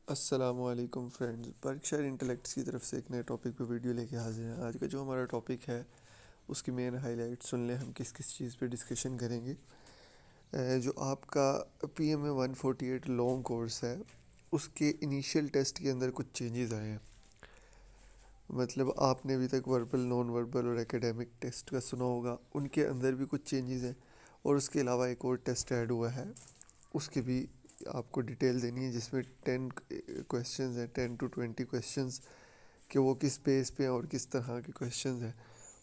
السلام علیکم friends, Berkshire intellects کی طرف سے ایک نئے ٹاپک پہ ویڈیو لے کے حاضر ہیں۔ آج کا جو ہمارا ٹاپک ہے اس کی مین ہائی لائٹ سن لیں، ہم کس کس چیز پہ ڈسکشن کریں گے۔ جو آپ کا پی ایم اے 148 لانگ کورس ہے، اس کے انیشیل ٹیسٹ کے اندر کچھ چینجز آئے ہیں۔ مطلب آپ نے ابھی تک وربل، نان وربل اور ایکیڈیمک ٹیسٹ کا سنا ہوگا، ان کے اندر بھی کچھ چینجز ہیں، اور اس کے علاوہ ایک اور ٹیسٹ ایڈ ہوا ہے، اس کی بھی آپ کو ڈیٹیل دینی ہے، جس میں 10 کویسچنز ہیں، 10 to 20 کویسچنز، کہ وہ کس بیس پہ اور کس طرح کے کویسچنز ہیں،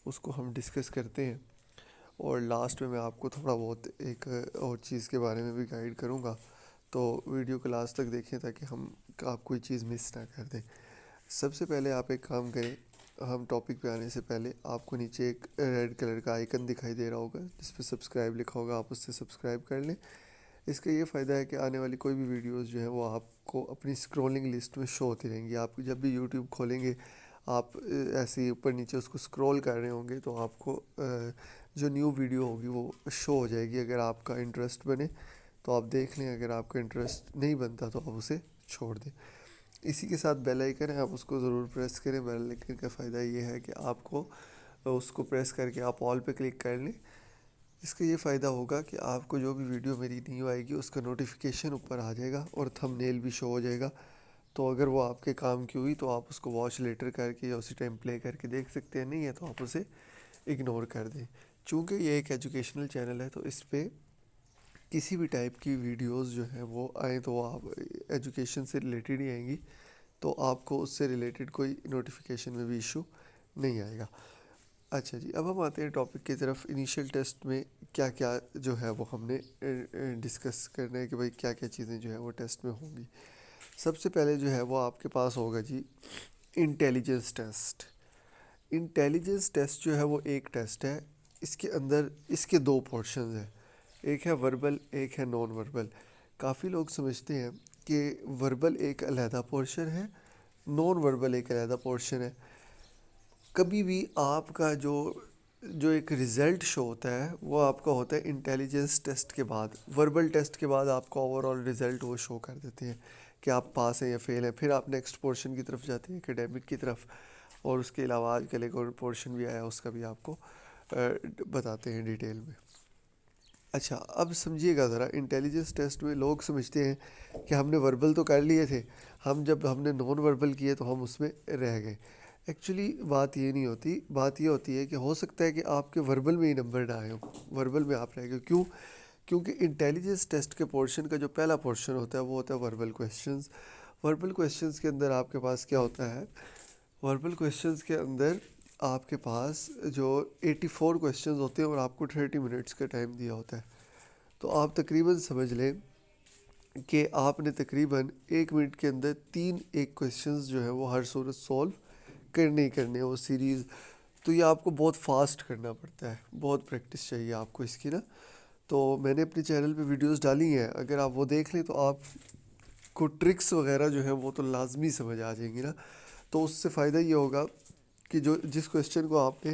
اس کو ہم ڈسکس کرتے ہیں۔ اور لاسٹ میں آپ کو تھوڑا بہت ایک اور چیز کے بارے میں بھی گائیڈ کروں گا، تو ویڈیو کو لاسٹ تک دیکھیں تاکہ آپ کوئی چیز مس نہ کر دیں۔ سب سے پہلے آپ ایک کام کریں، ہم ٹاپک پہ آنے سے پہلے آپ کو نیچے ایک ریڈ کلر کا آئیکن دکھائی دے رہا ہوگا جس پہ سبسکرائب لکھا ہوگا، آپ اس سے سبسکرائب کر لیں۔ اس کا یہ فائدہ ہے کہ آنے والی کوئی بھی ویڈیوز جو ہے وہ آپ کو اپنی اسکرولنگ لسٹ میں شو ہوتی رہیں گی۔ آپ جب بھی یوٹیوب کھولیں گے، آپ ایسے ہی اوپر نیچے اس کو اسکرول کر رہے ہوں گے تو آپ کو جو نیو ویڈیو ہوگی وہ شو ہو جائے گی۔ اگر آپ کا انٹرسٹ بنے تو آپ دیکھ لیں، اگر آپ کا انٹرسٹ نہیں بنتا تو آپ اسے چھوڑ دیں۔ اسی کے ساتھ بیل آئیکن ہے، آپ اس کو ضرور پریس کریں۔ بیل آئیکن کا فائدہ یہ ہے کہ آپ کو اس کو پریس کر کے آپ آل پہ کلک کر لیں۔ اس کا یہ فائدہ ہوگا کہ آپ کو جو بھی ویڈیو میری نیو آئے گی اس کا نوٹیفیکیشن اوپر آ جائے گا اور تھمب نیل بھی شو ہو جائے گا، تو اگر وہ آپ کے کام کی ہوئی تو آپ اس کو واچ لیٹر کر کے یا اسی ٹائم پلے کر کے دیکھ سکتے ہیں، نہیں ہے تو آپ اسے اگنور کر دیں۔ چونکہ یہ ایک ایجوکیشنل چینل ہے تو اس پہ کسی بھی ٹائپ کی ویڈیوز جو ہیں وہ آئیں تو وہ آپ ایجوکیشن سے ریلیٹڈ ہی آئیں گی، تو آپ کو اس سے ریلیٹڈ کوئی نوٹیفیکیشن میں بھی ایشو نہیں آئے گا۔ اچھا جی، اب ہم آتے ہیں ٹاپک کی طرف۔ انیشیل ٹیسٹ میں کیا کیا جو ہے وہ ہم نے ڈسکس کرنا ہے کہ بھائی کیا کیا چیزیں جو ہے وہ ٹیسٹ میں ہوں گی۔ سب سے پہلے جو ہے وہ آپ کے پاس ہوگا جی انٹیلیجنس ٹیسٹ۔ انٹیلیجنس ٹیسٹ جو ہے وہ ایک ٹیسٹ ہے، اس کے اندر اس کے دو پورشنز ہیں، ایک ہے وربل، ایک ہے نان وربل۔ کافی لوگ سمجھتے ہیں کہ وربل ایک علیحدہ پورشن ہے، نان وربل ایک علیحدہ پورشن ہے۔ کبھی بھی آپ کا جو ایک رزلٹ شو ہوتا ہے وہ آپ کا ہوتا ہے انٹیلیجنس ٹیسٹ کے بعد۔ وربل ٹیسٹ کے بعد آپ کا اوور آل رزلٹ وہ شو کر دیتے ہیں کہ آپ پاس ہیں یا فیل ہیں۔ پھر آپ نیکسٹ پورشن کی طرف جاتے ہیں، اکیڈیمک کی طرف، اور اس کے علاوہ آج کل ایک اور پورشن بھی آیا، اس کا بھی آپ کو بتاتے ہیں ڈیٹیل میں۔ اچھا، اب سمجھیے گا ذرا، انٹیلیجنس ٹیسٹ میں لوگ سمجھتے ہیں کہ ہم نے وربل تو کر لیے تھے، جب ہم نے نان وربل کیے تو ہم اس میں رہ گئے۔ ایکچولی بات یہ نہیں ہوتی، بات یہ ہوتی ہے کہ ہو سکتا ہے کہ آپ کے وربل میں ہی نمبر نہ آئے ہوں، وربل میں آپ رہ گئے۔ کیونکہ انٹیلیجنس ٹیسٹ کے پورشن کا جو پہلا پورشن ہوتا ہے وہ ہوتا ہے وربل کویسچنز۔ وربل کویسچنز کے اندر آپ کے پاس کیا ہوتا ہے؟ وربل کویسچنز کے اندر آپ کے پاس جو 84 کویسچنز ہوتے ہیں اور آپ کو 30 منٹس کا ٹائم دیا ہوتا ہے، تو آپ تقریباً سمجھ لیں کہ آپ نے تقریباً 1 منٹ کے اندر 3 ایک کویسچنز جو ہیں وہ ہر صورت سولو کرنے ہی کرنے ہیں، وہ سیریز۔ تو یہ آپ کو بہت فاسٹ کرنا پڑتا ہے، بہت پریکٹس چاہیے آپ کو اس کی نا۔ تو میں نے اپنے چینل پہ ویڈیوز ڈالی ہیں، اگر آپ وہ دیکھ لیں تو آپ کو ٹرکس وغیرہ جو ہیں وہ تو لازمی سمجھ آ جائیں گی نا۔ تو اس سے فائدہ یہ ہوگا کہ جس کویسچن کو آپ نے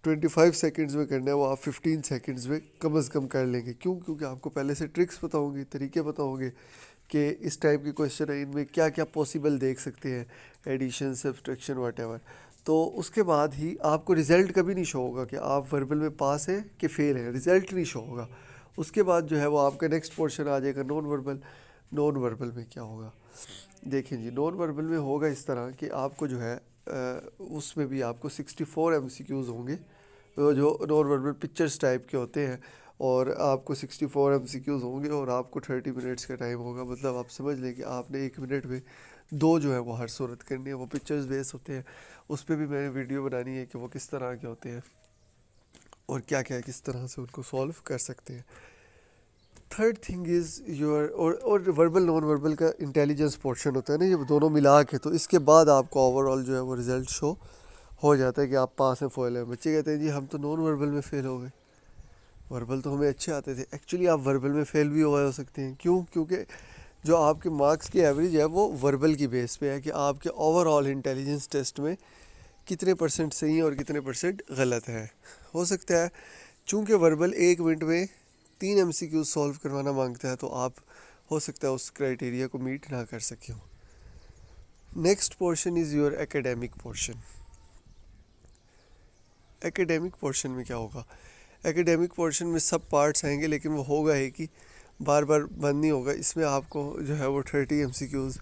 25 سیکنڈز میں کرنا ہے وہ آپ 15 سیکنڈز میں کم از کم کر لیں گے۔ کیونکہ آپ کو پہلے سے ٹرکس پتہ ہوں گی، طریقے پتہ ہوں گے کہ اس ٹائپ کے کویسچن ہیں، ان میں کیا کیا پاسبل دیکھ سکتے ہیں، ایڈیشن، سبٹریکشن، واٹ ایور۔ تو اس کے بعد ہی آپ کو رزلٹ کبھی نہیں شو ہوگا کہ آپ وربل میں پاس ہیں کہ فیل ہیں، رزلٹ نہیں شو ہوگا۔ اس کے بعد جو ہے وہ آپ کا نیکسٹ پورشن آ جائے گا نان وربل۔ نان وربل میں کیا ہوگا؟ دیکھیں جی، نان وربل میں ہوگا اس طرح کہ آپ کو جو ہے اس میں بھی آپ کو 64 ایم سی کیوز ہوں گے، جو نان وربل پکچرز ٹائپ کے ہوتے ہیں، اور آپ کو 64 ایم سی کیوز ہوں گے اور آپ کو 30 منٹس کا ٹائم ہوگا۔ مطلب آپ سمجھ لیں کہ آپ نے 1 منٹ میں 2 جو ہے وہ ہر صورت کرنی ہے۔ وہ پکچرز بیس ہوتے ہیں، اس پہ بھی میں نے ویڈیو بنانی ہے کہ وہ کس طرح کے ہوتے ہیں اور کیا کیا کس طرح سے ان کو سولو کر سکتے ہیں۔ تھرڈ تھنگ از اور وربل نان وربل کا انٹیلیجنس پورشن ہوتا ہے نا، یہ دونوں ملا کے، تو اس کے بعد آپ کو اوور آل جو ہے وہ رزلٹ شو ہو جاتا ہے کہ آپ پاس ہیں فیل ہیں۔ بچے کہتے ہیں جی ہم تو نان وربل میں فیل ہو گئے، وربل تو ہمیں اچھے آتے تھے۔ ایکچولی آپ وربل میں فیل بھی ہو سکتے ہیں، کیونکہ جو آپ کے مارکس کی ایوریج ہے وہ وربل کی بیس پہ ہے کہ آپ کے اوور آل انٹیلیجنس ٹیسٹ میں کتنے پرسنٹ صحیح ہیں اور کتنے پرسنٹ غلط ہیں۔ ہو سکتا ہے چونکہ وربل 1 منٹ میں 3 MCQ سولو کروانا مانگتا ہے، تو آپ ہو سکتا ہے اس کرائٹیریا کو میٹ نہ کر سکے ہوں۔ Next portion is your academic portion. Academic portion میں کیا ہوگا؟ ایکیڈیمک پورشن میں سب پارٹس آئیں گے، لیکن وہ ہوگا ہی کہ بار بار بند نہیں ہوگا. اس میں آپ کو جو ہے وہ 30 MCQs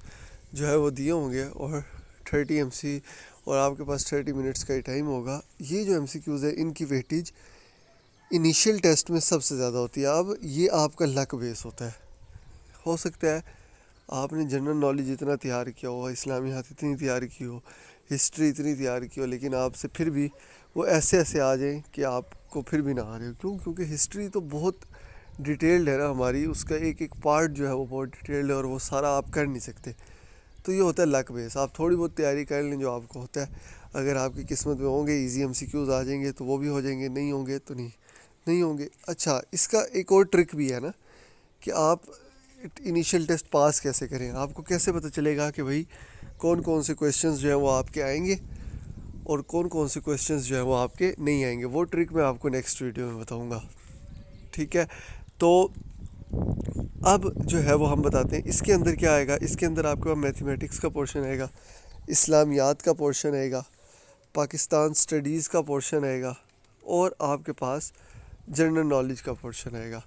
جو ہے وہ دیے ہوں گے، اور 30 MC، اور آپ کے پاس 30 منٹس کا ہی ٹائم ہوگا. یہ جو MCQs ہے ان کی ویٹیج انیشیل ٹیسٹ میں سب سے زیادہ ہوتی ہے. اب یہ آپ کا لک بیس ہوتا ہے. ہو سکتا ہے آپ نے جنرل نالج اتنا تیار کیا ہو، اسلامیات اتنی تیار کی ہو، ہسٹری اتنی تیار کی ہو، لیکن آپ سے پھر بھی وہ ایسے آ جائیں کہ آپ کو پھر بھی نہ آ رہے ہو. کیونکہ ہسٹری تو بہت ڈیٹیلڈ ہے نا ہماری، اس کا ایک ایک پارٹ جو ہے وہ بہت ڈیٹیلڈ ہے، اور وہ سارا آپ کر نہیں سکتے. تو یہ ہوتا ہے لک بیس. آپ تھوڑی بہت تیاری کر لیں جو آپ کو ہوتا ہے. اگر آپ کی قسمت میں ہوں گے ایزی MCQs آ جائیں گے تو وہ بھی ہو جائیں گے، نہیں ہوں گے تو نہیں ہوں گے. اچھا، اس کا ایک اور ٹرک بھی ہے نا کہ آپ انیشیل ٹیسٹ پاس کیسے کریں. آپ کو کیسے پتہ چلے گا کہ بھائی کون سے کویشچنز جو ہیں وہ آپ کے آئیں گے اور کون سے کویشچنز جو ہیں وہ آپ کے نہیں آئیں گے. وہ ٹرک میں آپ کو نیکسٹ ویڈیو میں بتاؤں گا. ٹھیک ہے، تو اب جو ہے وہ ہم بتاتے ہیں اس کے اندر کیا آئے گا. اس کے اندر آپ کے پاس میتھمیٹکس کا پورشن آئے گا، اسلامیات کا پورشن آئے گا، پاکستان اسٹڈیز کا پورشن آئے گا، اور آپ کے پاس جنرل نالج کا پورشن آئے گا.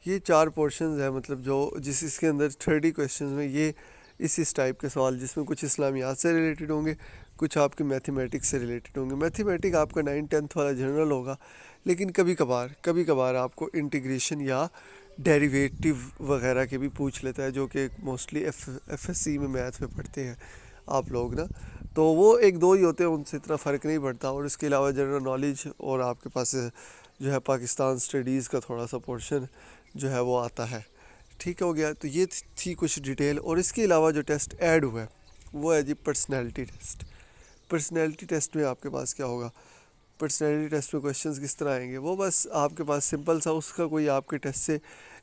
یہ 4 پورشنز ہیں، مطلب جو اس کے اندر 30 کویشچنز میں یہ اس ٹائپ کے سوال، جس میں کچھ اسلامیات سے ریلیٹڈ ہوں گے، کچھ آپ کے میتھمیٹکس سے ریلیٹڈ ہوں گے. میتھمیٹک آپ کا 9th-10th والا جنرل ہوگا، لیکن کبھی کبھار آپ کو انٹیگریشن یا ڈیریویٹو وغیرہ کے بھی پوچھ لیتا ہے، جو کہ موسٹلی FSC میں میتھ میں پڑھتے ہیں آپ لوگ نا. تو وہ 1-2 ہی ہوتے ہیں، ان سے اتنا فرق نہیں پڑتا. اور اس کے علاوہ جنرل نالج، اور آپ کے پاس جو ہے پاکستان اسٹڈیز کا تھوڑا سا پورشن جو ہے وہ آتا ہے. ٹھیک ہو گیا. تو یہ تھی کچھ ڈیٹیل. اور اس کے علاوہ جو ٹیسٹ ایڈ ہوا ہے وہ ہے جی پرسنالٹی ٹیسٹ. پرسنالٹی ٹیسٹ میں آپ کے پاس کیا ہوگا؟ پرسنالٹی ٹیسٹ میں کویشچنز کس طرح آئیں گے؟ وہ بس آپ کے پاس سمپل سا، اس کا کوئی آپ کے ٹیسٹ سے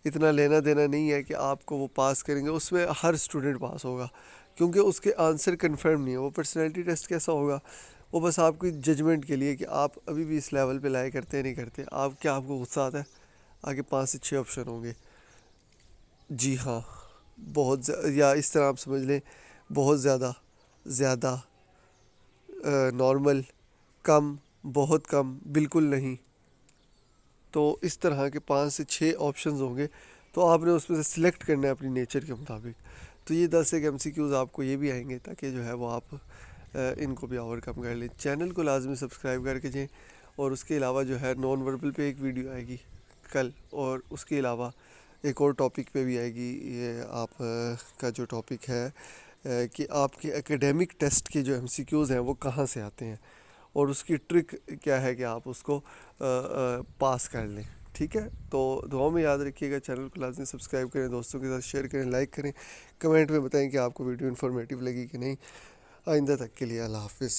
اتنا لینا دینا نہیں ہے کہ آپ کو وہ پاس کریں گے. اس میں ہر اسٹوڈنٹ پاس ہوگا، کیونکہ اس کے آنسر کنفرم نہیں ہے. وہ پرسنالٹی ٹیسٹ کیسا ہوگا؟ وہ بس آپ کی ججمنٹ کے لیے کہ آپ ابھی بھی اس لیول پہ لائے کرتے ہیں نہیں کرتے. آپ کو غصہ آتا ہے؟ آگے 5 سے 6 آپشن ہوں گے. جی ہاں، بہت یا اس طرح آپ سمجھ لیں بہت زیادہ، نارمل، کم، بہت کم، بالکل نہیں. تو اس طرح کے 5 سے 6 آپشنز ہوں گے، تو آپ نے اس میں سے سلیکٹ کرنا ہے اپنی نیچر کے مطابق. تو یہ 10 ایک MCQs آپ کو یہ بھی آئیں گے، تاکہ جو ہے وہ آپ ان کو بھی اوور کم کر لیں. چینل کو لازمی سبسکرائب کر کے جائیں. اور اس کے علاوہ جو ہے نان وربل پہ ایک ویڈیو آئے گی کل، اور اس کے علاوہ ایک اور ٹاپک پہ بھی آئے گی. یہ آپ کا جو ٹاپک ہے کہ آپ کے ایکیڈیمک ٹیسٹ کے جو MCQs ہیں وہ کہاں سے آتے ہیں، اور اس کی ٹرک کیا ہے کہ آپ اس کو پاس کر لیں. ٹھیک ہے، تو دعاؤں میں یاد رکھیے گا. چینل کو لازمی سبسکرائب کریں، دوستوں کے ساتھ شیئر کریں، لائک کریں، کمنٹ میں بتائیں کہ آپ کو ویڈیو انفارمیٹیو لگی کہ نہیں. آئندہ تک کے لیے اللہ حافظ.